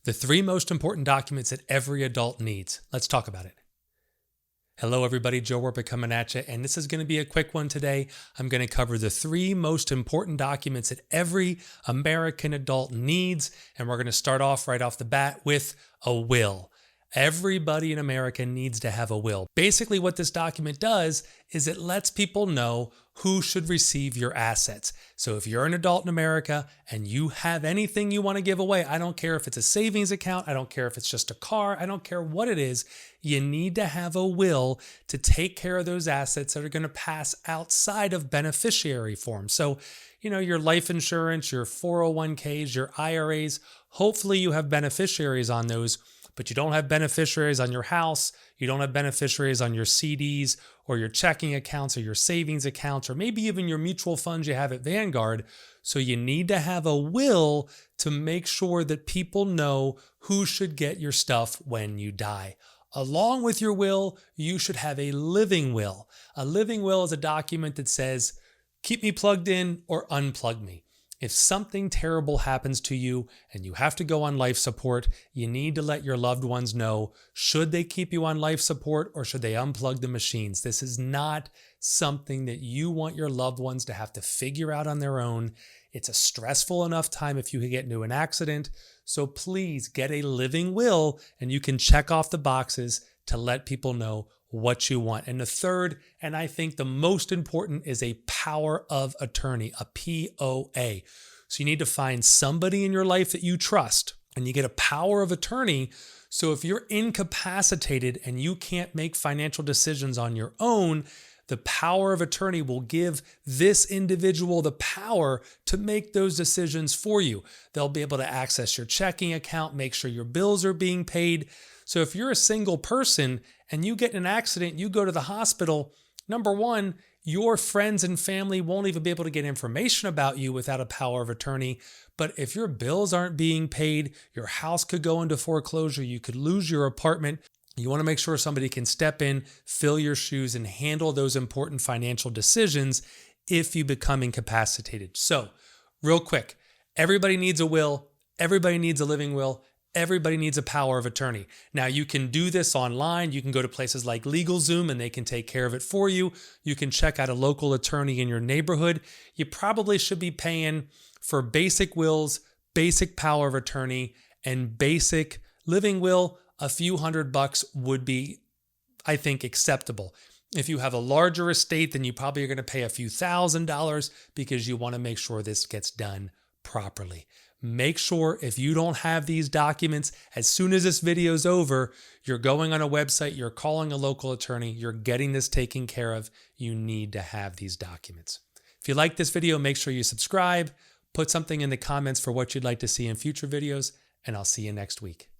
The 3 most important documents that every adult needs. Let's talk about it. Hello everybody, Joe Warpick coming at you, and this is going to be a quick one today. I'm going to cover the 3 most important documents that every American adult needs, and we're going to start off right off the bat with a will. Everybody in America needs to have a will. Basically, what this document does is it lets people know who should receive your assets. So if you're an adult in America and you have anything you want to give away, I don't care if it's a savings account, I don't care if it's just a car, I don't care what it is, you need to have a will to take care of those assets that are going to pass outside of beneficiary form. So, your life insurance, your 401ks, your IRAs, hopefully you have beneficiaries on those, but you don't have beneficiaries on your house, you don't have beneficiaries on your CDs or your checking accounts or your savings accounts, or maybe even your mutual funds you have at Vanguard. So you need to have a will to make sure that people know who should get your stuff when you die. Along with your will, you should have a living will. A living will is a document that says, keep me plugged in or unplug me. If something terrible happens to you and you have to go on life support, you need to let your loved ones know, should they keep you on life support or should they unplug the machines? This is not something that you want your loved ones to have to figure out on their own. It's a stressful enough time if you get into an accident. So please get a living will and you can check off the boxes to let people know what you want. And the third, and I think the most important, is a power of attorney, a POA. So you need to find somebody in your life that you trust, and you get a power of attorney. So if you're incapacitated and you can't make financial decisions on your own, the power of attorney will give this individual the power to make those decisions for you. They'll be able to access your checking account, make sure your bills are being paid. So if you're a single person and you get in an accident, you go to the hospital, number one, your friends and family won't even be able to get information about you without a power of attorney. But if your bills aren't being paid, your house could go into foreclosure, you could lose your apartment. You want to make sure somebody can step in, fill your shoes, and handle those important financial decisions if you become incapacitated. So, real quick, everybody needs a will, everybody needs a living will, everybody needs a power of attorney. Now, you can do this online. You can go to places like LegalZoom and they can take care of it for you. You can check out a local attorney in your neighborhood. You probably should be paying for basic wills, basic power of attorney, and basic living will. A few $100 would be, I think, acceptable. If you have a larger estate, then you probably are going to pay a few $1,000s because you want to make sure this gets done properly. Make sure if you don't have these documents, as soon as this video is over, you're going on a website, you're calling a local attorney, you're getting this taken care of. You need to have these documents. If you like this video, make sure you subscribe, put something in the comments for what you'd like to see in future videos, and I'll see you next week.